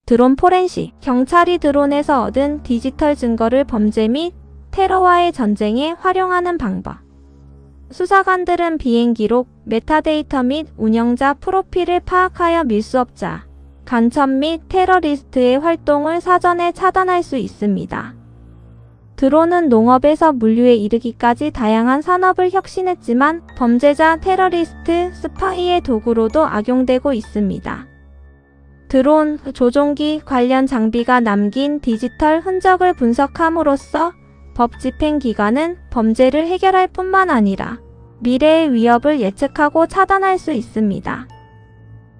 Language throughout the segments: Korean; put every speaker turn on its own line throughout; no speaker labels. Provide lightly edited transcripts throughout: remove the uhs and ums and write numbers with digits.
드론 포렌식. 경찰이 드론에서 얻은 디지털 증거를 범죄 및 테러와의 전쟁에 활용하는 방법. 수사관들은 비행 기록, 메타데이터 및 운영자 프로필을 파악하여 밀수업자, 간첩 및 테러리스트의 활동을 사전에 차단할 수 있습니다. 드론은 농업에서 물류에 이르기까지 다양한 산업을 혁신했지만 범죄자, 테러리스트, 스파이의 도구로도 악용되고 있습니다. 드론, 조종기 관련 장비가 남긴 디지털 흔적을 분석함으로써 법 집행 기관은 범죄를 해결할 뿐만 아니라 미래의 위협을 예측하고 차단할 수 있습니다.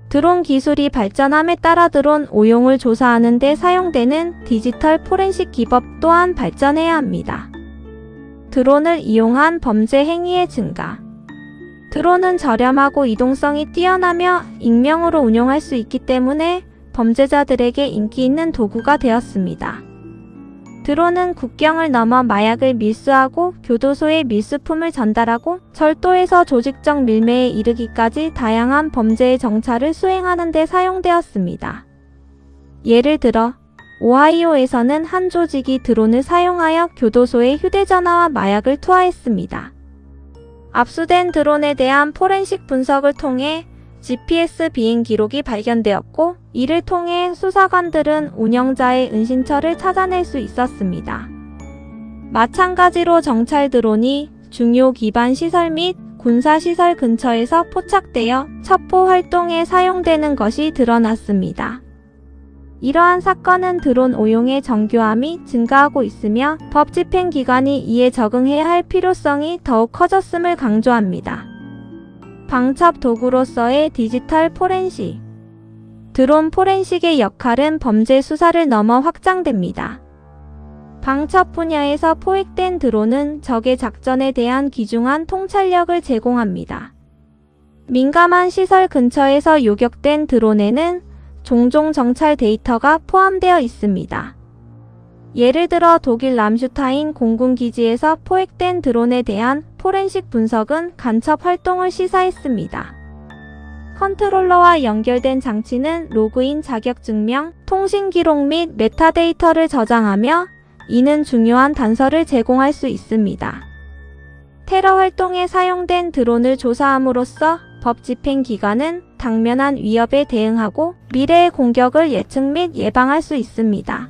드론 기술이 발전함에 따라 드론 오용을 조사하는 데 사용되는 디지털 포렌식 기법 또한 발전해야 합니다. 드론을 이용한 범죄 행위의 증가. 드론은 저렴하고 이동성이 뛰어나며 익명으로 운용할 수 있기 때문에 범죄자들에게 인기 있는 도구가 되었습니다. 드론은 국경을 넘어 마약을 밀수하고 교도소에 밀수품을 전달하고 철도에서 조직적 밀매에 이르기까지 다양한 범죄의 정찰을 수행하는 데 사용되었습니다. 예를 들어 오하이오에서는 한 조직이 드론을 사용하여 교도소에 휴대전화와 마약을 투하했습니다. 압수된 드론에 대한 포렌식 분석을 통해 GPS 비행 기록이 발견되었고 이를 통해 수사관들은 운영자의 은신처를 찾아낼 수 있었습니다. 마찬가지로 정찰 드론이 중요 기반 시설 및 군사 시설 근처에서 포착되어 첩보 활동에 사용되는 것이 드러났습니다. 이러한 사건은 드론 오용의 정교함이 증가하고 있으며 법 집행 기관이 이에 적응해야 할 필요성이 더욱 커졌음을 강조합니다. 방첩 도구로서의 디지털 포렌식. 드론 포렌식의 역할은 범죄 수사를 넘어 확장됩니다. 방첩 분야에서 포획된 드론은 적의 작전에 대한 귀중한 통찰력을 제공합니다. 민감한 시설 근처에서 요격된 드론에는 종종 정찰 데이터가 포함되어 있습니다. 예를 들어 독일 람슈타인 공군기지에서 포획된 드론에 대한 포렌식 분석은 간첩 활동을 시사했습니다. 컨트롤러와 연결된 장치는 로그인 자격증명, 통신 기록 및 메타데이터를 저장하며 이는 중요한 단서를 제공할 수 있습니다. 테러 활동에 사용된 드론을 조사함으로써 법 집행 기관은 당면한 위협에 대응하고 미래의 공격을 예측 및 예방할 수 있습니다.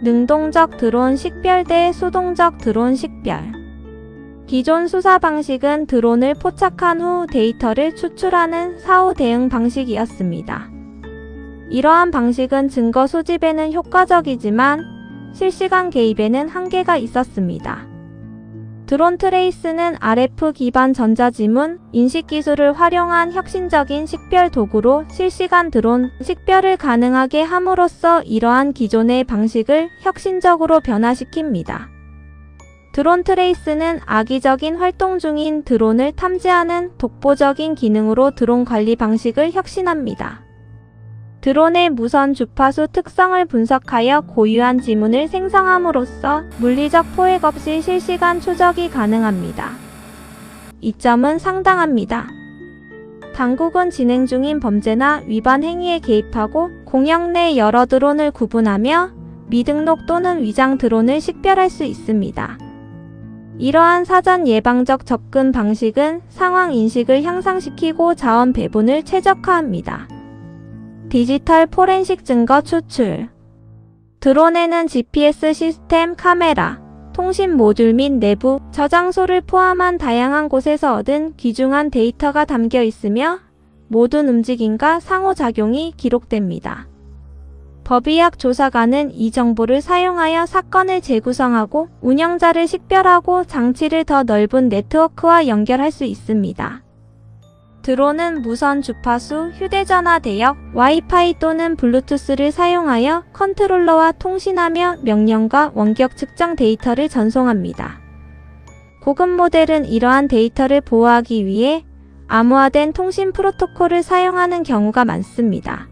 능동적 드론 식별 대 수동적 드론 식별. 기존 수사 방식은 드론을 포착한 후 데이터를 추출하는 사후 대응 방식이었습니다. 이러한 방식은 증거 수집에는 효과적이지만 실시간 개입에는 한계가 있었습니다. 드론 트레이스는 RF 기반 전자지문 인식 기술을 활용한 혁신적인 식별 도구로 실시간 드론 식별을 가능하게 함으로써 이러한 기존의 방식을 혁신적으로 변화시킵니다. 드론 트레이스는 악의적인 활동 중인 드론을 탐지하는 독보적인 기능으로 드론 관리 방식을 혁신합니다. 드론의 무선 주파수 특성을 분석하여 고유한 지문을 생성함으로써 물리적 포획 없이 실시간 추적이 가능합니다. 이점은 상당합니다. 당국은 진행 중인 범죄나 위반 행위에 개입하고 공역 내 여러 드론을 구분하며 미등록 또는 위장 드론을 식별할 수 있습니다. 이러한 사전 예방적 접근 방식은 상황 인식을 향상시키고 자원 배분을 최적화합니다. 디지털 포렌식 증거 추출. 드론에는 GPS 시스템, 카메라, 통신 모듈 및 내부 저장소를 포함한 다양한 곳에서 얻은 귀중한 데이터가 담겨 있으며 모든 움직임과 상호작용이 기록됩니다. 법의학 조사관은 이 정보를 사용하여 사건을 재구성하고 운영자를 식별하고 장치를 더 넓은 네트워크와 연결할 수 있습니다. 드론은 무선 주파수, 휴대전화 대역, 와이파이 또는 블루투스를 사용하여 컨트롤러와 통신하며 명령과 원격 측정 데이터를 전송합니다. 고급 모델은 이러한 데이터를 보호하기 위해 암호화된 통신 프로토콜을 사용하는 경우가 많습니다.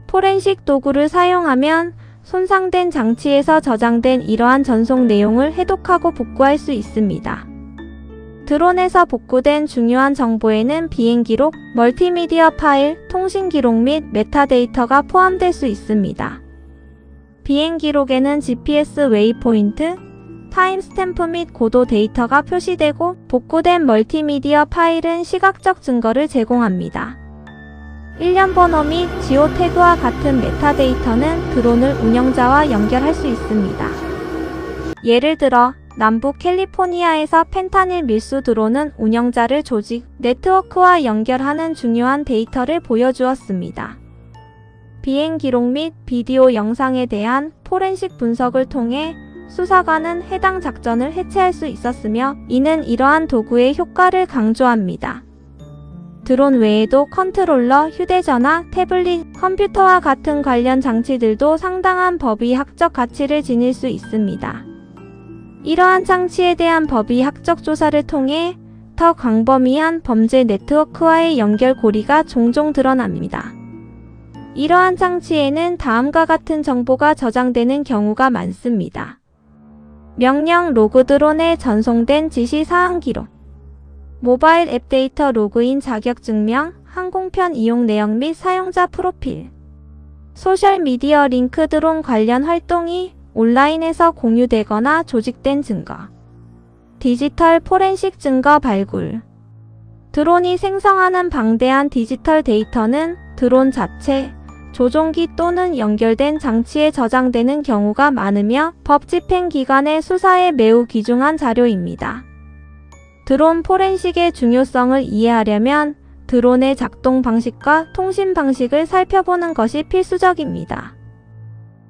포렌식 도구를 사용하면 손상된 장치에서 저장된 이러한 전송 내용을 해독하고 복구할 수 있습니다. 드론에서 복구된 중요한 정보에는 비행기록, 멀티미디어 파일, 통신기록 및 메타데이터가 포함될 수 있습니다. 비행기록에는 GPS 웨이포인트, 타임스탬프 및 고도 데이터가 표시되고 복구된 멀티미디어 파일은 시각적 증거를 제공합니다. 일련 번호 및 지오 태그와 같은 메타데이터는 드론을 운영자와 연결할 수 있습니다. 예를 들어 남부 캘리포니아에서 펜타닐 밀수 드론은 운영자를 조직, 네트워크와 연결하는 중요한 데이터를 보여주었습니다. 비행 기록 및 비디오 영상에 대한 포렌식 분석을 통해 수사관은 해당 작전을 해체할 수 있었으며 이는 이러한 도구의 효과를 강조합니다. 드론 외에도 컨트롤러, 휴대전화, 태블릿, 컴퓨터와 같은 관련 장치들도 상당한 법의학적 가치를 지닐 수 있습니다. 이러한 장치에 대한 법의학적 조사를 통해 더 광범위한 범죄 네트워크와의 연결고리가 종종 드러납니다. 이러한 장치에는 다음과 같은 정보가 저장되는 경우가 많습니다. 명령 로그 드론에 전송된 지시사항 기록, 모바일 앱 데이터 로그인 자격증명, 항공편 이용 내역 및 사용자 프로필, 소셜미디어 링크 드론 관련 활동이 온라인에서 공유되거나 조직된 증거, 디지털 포렌식 증거 발굴. 드론이 생성하는 방대한 디지털 데이터는 드론 자체, 조종기 또는 연결된 장치에 저장되는 경우가 많으며 법 집행기관의 수사에 매우 귀중한 자료입니다. 드론 포렌식의 중요성을 이해하려면 드론의 작동 방식과 통신 방식을 살펴보는 것이 필수적입니다.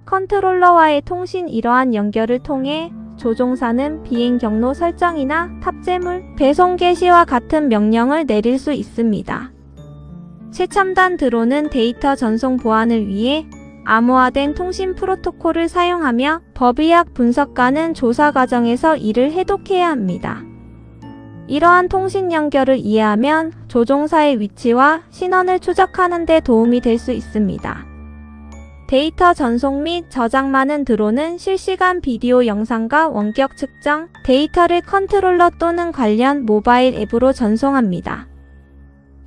컨트롤러와의 통신 이러한 연결을 통해 조종사는 비행 경로 설정이나 탑재물, 배송 개시와 같은 명령을 내릴 수 있습니다. 최첨단 드론은 데이터 전송 보안을 위해 암호화된 통신 프로토콜을 사용하며 법의학 분석가는 조사 과정에서 이를 해독해야 합니다. 이러한 통신 연결을 이해하면 조종사의 위치와 신원을 추적하는 데 도움이 될 수 있습니다. 데이터 전송 및 저장 많은 드론은 실시간 비디오 영상과 원격 측정, 데이터를 컨트롤러 또는 관련 모바일 앱으로 전송합니다.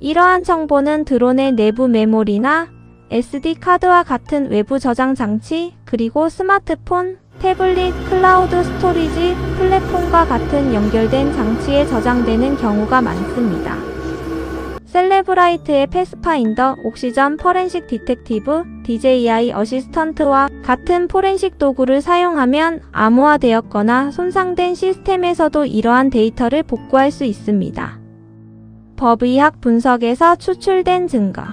이러한 정보는 드론의 내부 메모리나 SD카드와 같은 외부 저장 장치, 그리고 스마트폰, 태블릿, 클라우드 스토리지, 플랫폼과 같은 연결된 장치에 저장되는 경우가 많습니다. 셀레브라이트의 패스파인더, 옥시전 포렌식 디텍티브, DJI 어시스턴트와 같은 포렌식 도구를 사용하면 암호화되었거나 손상된 시스템에서도 이러한 데이터를 복구할 수 있습니다. 법의학 분석에서 추출된 증거,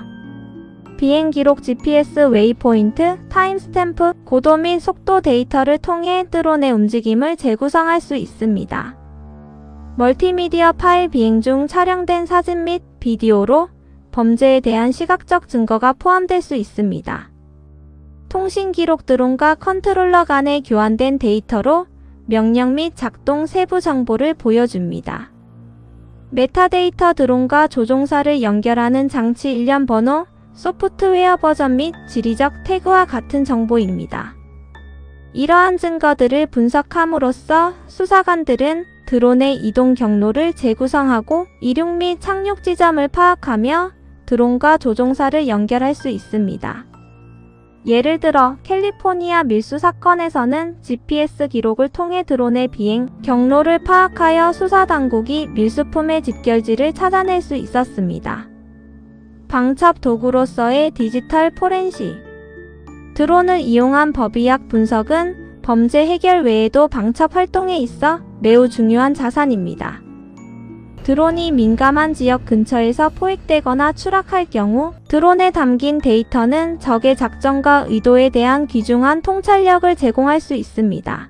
비행 기록 GPS 웨이포인트, 타임스탬프, 고도 및 속도 데이터를 통해 드론의 움직임을 재구성할 수 있습니다. 멀티미디어 파일, 비행 중 촬영된 사진 및 비디오로 범죄에 대한 시각적 증거가 포함될 수 있습니다. 통신 기록 드론과 컨트롤러 간에 교환된 데이터로 명령 및 작동 세부 정보를 보여줍니다. 메타데이터 드론과 조종사를 연결하는 장치 일련 번호, 소프트웨어 버전 및 지리적 태그와 같은 정보입니다. 이러한 증거들을 분석함으로써 수사관들은 드론의 이동 경로를 재구성하고 이륙 및 착륙 지점을 파악하며 드론과 조종사를 연결할 수 있습니다. 예를 들어 캘리포니아 밀수 사건에서는 GPS 기록을 통해 드론의 비행 경로를 파악하여 수사당국이 밀수품의 집결지를 찾아낼 수 있었습니다. 방첩 도구로서의 디지털 포렌식. 드론을 이용한 법의학 분석은 범죄 해결 외에도 방첩 활동에 있어 매우 중요한 자산입니다. 드론이 민감한 지역 근처에서 포획되거나 추락할 경우 드론에 담긴 데이터는 적의 작전과 의도에 대한 귀중한 통찰력을 제공할 수 있습니다.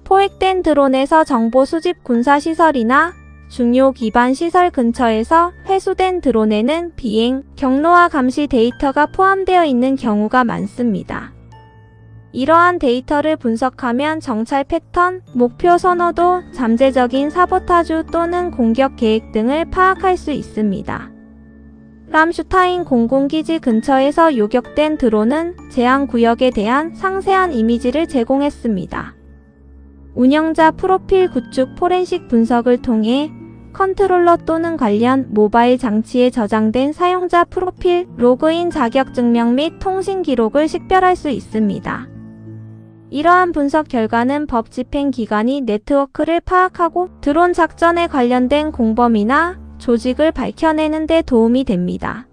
포획된 드론에서 정보 수집 군사시설이나 중요 기반 시설 근처에서 회수된 드론에는 비행, 경로와 감시 데이터가 포함되어 있는 경우가 많습니다. 이러한 데이터를 분석하면 정찰 패턴, 목표 선호도, 잠재적인 사보타주 또는 공격 계획 등을 파악할 수 있습니다. 람슈타인 공군기지 근처에서 요격된 드론은 제한 구역에 대한 상세한 이미지를 제공했습니다. 운영자 프로필 구축 포렌식 분석을 통해 컨트롤러 또는 관련 모바일 장치에 저장된 사용자 프로필, 로그인 자격증명 및 통신 기록을 식별할 수 있습니다. 이러한 분석 결과는 법 집행기관이 네트워크를 파악하고 드론 작전에 관련된 공범이나 조직을 밝혀내는 데 도움이 됩니다.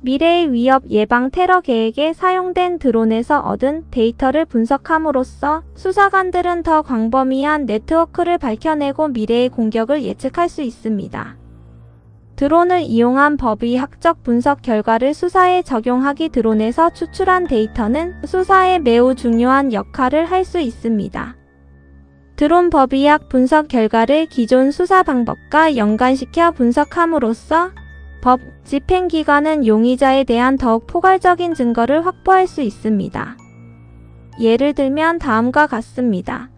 미래의 위협 예방 테러 계획에 사용된 드론에서 얻은 데이터를 분석함으로써 수사관들은 더 광범위한 네트워크를 밝혀내고 미래의 공격을 예측할 수 있습니다. 드론을 이용한 법의학적 분석 결과를 수사에 적용하기 드론에서 추출한 데이터는 수사에 매우 중요한 역할을 할 수 있습니다. 드론 법의학 분석 결과를 기존 수사 방법과 연관시켜 분석함으로써 법 집행기관은 용의자에 대한 더욱 포괄적인 증거를 확보할 수 있습니다. 예를 들면 다음과 같습니다.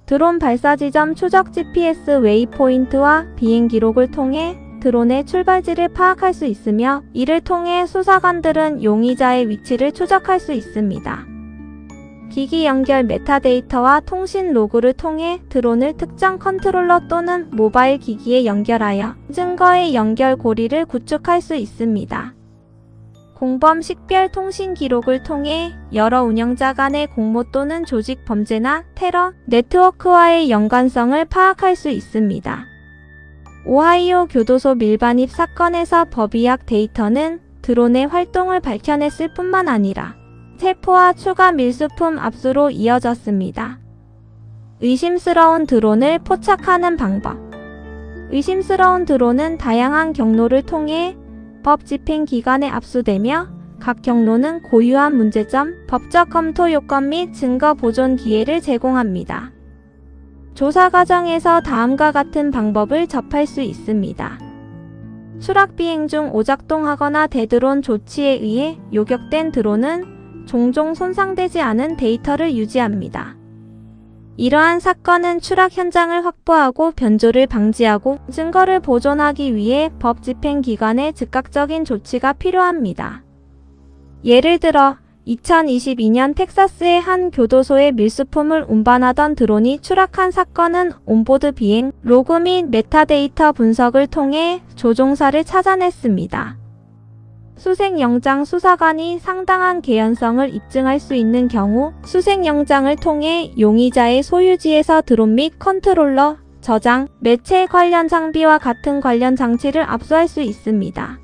드론 발사 지점 추적 GPS 웨이포인트와 비행 기록을 통해 드론의 출발지를 파악할 수 있으며 이를 통해 수사관들은 용의자의 위치를 추적할 수 있습니다. 기기 연결 메타데이터와 통신 로그를 통해 드론을 특정 컨트롤러 또는 모바일 기기에 연결하여 증거의 연결 고리를 구축할 수 있습니다. 공범 식별 통신 기록을 통해 여러 운영자 간의 공모 또는 조직 범죄나 테러, 네트워크와의 연관성을 파악할 수 있습니다. 오하이오 교도소 밀반입 사건에서 법의학 데이터는 드론의 활동을 밝혀냈을 뿐만 아니라 체포와 추가 밀수품 압수로 이어졌습니다. 의심스러운 드론을 포착하는 방법. 의심스러운 드론은 다양한 경로를 통해 법 집행기관에 압수되며 각 경로는 고유한 문제점, 법적 검토 요건 및 증거 보존 기회를 제공합니다. 조사 과정에서 다음과 같은 방법을 접할 수 있습니다. 추락 비행 중 오작동하거나 대드론 조치에 의해 요격된 드론은 종종 손상되지 않은 데이터를 유지합니다. 이러한 사건은 추락 현장을 확보하고 변조를 방지하고 증거를 보존하기 위해 법 집행기관의 즉각적인 조치가 필요합니다. 예를 들어 2022년 텍사스의 한 교도소에 밀수품을 운반하던 드론이 추락한 사건은 온보드 비행, 로그 및 메타데이터 분석을 통해 조종사를 찾아냈습니다. 수색영장 수사관이 상당한 개연성을 입증할 수 있는 경우 수색영장을 통해 용의자의 소유지에서 드론 및 컨트롤러, 저장, 매체 관련 장비와 같은 관련 장치를 압수할 수 있습니다.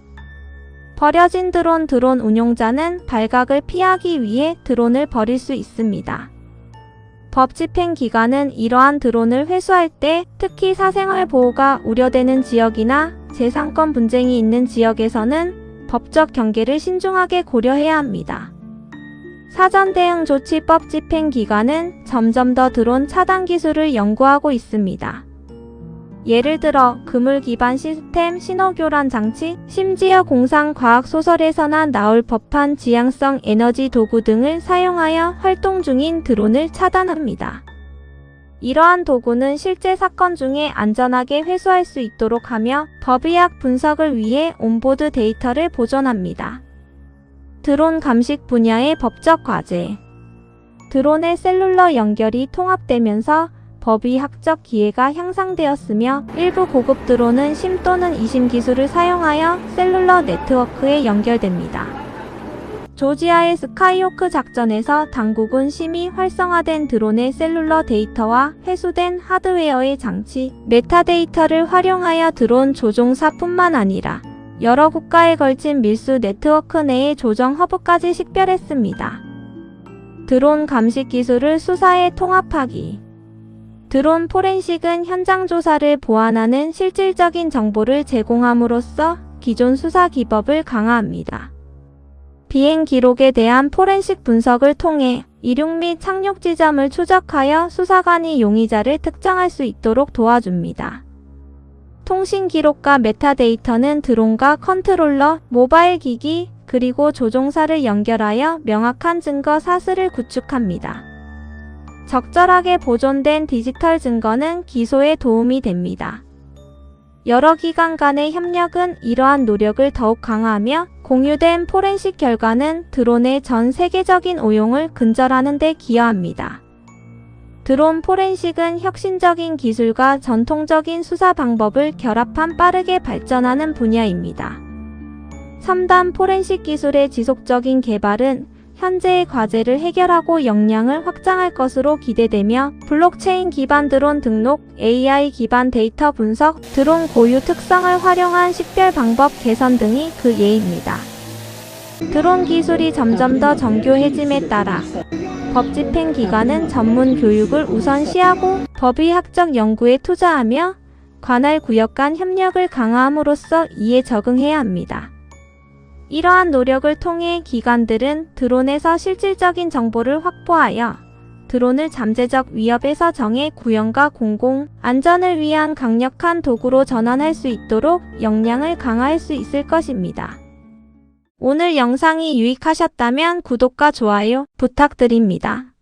버려진 드론 운용자는 발각을 피하기 위해 드론을 버릴 수 있습니다. 법 집행기관은 이러한 드론을 회수할 때 특히 사생활 보호가 우려되는 지역이나 재산권 분쟁이 있는 지역에서는 법적 경계를 신중하게 고려해야 합니다. 사전 대응 조치법 집행기관은 점점 더 드론 차단 기술을 연구하고 있습니다. 예를 들어 그물 기반 시스템, 신호교란 장치, 심지어 공상과학 소설에서나 나올 법한 지향성 에너지 도구 등을 사용하여 활동 중인 드론을 차단합니다. 이러한 도구는 실제 사건 중에 안전하게 회수할 수 있도록 하며 법의학 분석을 위해 온보드 데이터를 보존합니다. 드론 감식 분야의 법적 과제. 드론의 셀룰러 연결이 통합되면서 법의학적 기회가 향상되었으며 일부 고급 드론은 심 또는 이심 기술을 사용하여 셀룰러 네트워크에 연결됩니다. 조지아의 스카이호크 작전에서 당국은 심히 활성화된 드론의 셀룰러 데이터와 회수된 하드웨어의 장치, 메타데이터를 활용하여 드론 조종사뿐만 아니라 여러 국가에 걸친 밀수 네트워크 내의 조정 허브까지 식별했습니다. 드론 감식 기술을 수사에 통합하기. 드론 포렌식은 현장 조사를 보완하는 실질적인 정보를 제공함으로써 기존 수사 기법을 강화합니다. 비행 기록에 대한 포렌식 분석을 통해 이륙 및 착륙 지점을 추적하여 수사관이 용의자를 특정할 수 있도록 도와줍니다. 통신 기록과 메타데이터는 드론과 컨트롤러, 모바일 기기, 그리고 조종사를 연결하여 명확한 증거 사슬을 구축합니다. 적절하게 보존된 디지털 증거는 기소에 도움이 됩니다. 여러 기관 간의 협력은 이러한 노력을 더욱 강화하며 공유된 포렌식 결과는 드론의 전 세계적인 오용을 근절하는 데 기여합니다. 드론 포렌식은 혁신적인 기술과 전통적인 수사 방법을 결합한 빠르게 발전하는 분야입니다. 3단 포렌식 기술의 지속적인 개발은 현재의 과제를 해결하고 역량을 확장할 것으로 기대되며 블록체인 기반 드론 등록, AI 기반 데이터 분석, 드론 고유 특성을 활용한 식별 방법 개선 등이 그 예입니다. 드론 기술이 점점 더 정교해짐에 따라 법 집행 기관은 전문 교육을 우선시하고 법의학적 연구에 투자하며 관할 구역 간 협력을 강화함으로써 이에 적응해야 합니다. 이러한 노력을 통해 기관들은 드론에서 실질적인 정보를 확보하여 드론을 잠재적 위협에서 정해 구현과 공공 안전을 위한 강력한 도구로 전환할 수 있도록 역량을 강화할 수 있을 것입니다. 오늘 영상이 유익하셨다면 구독과 좋아요 부탁드립니다.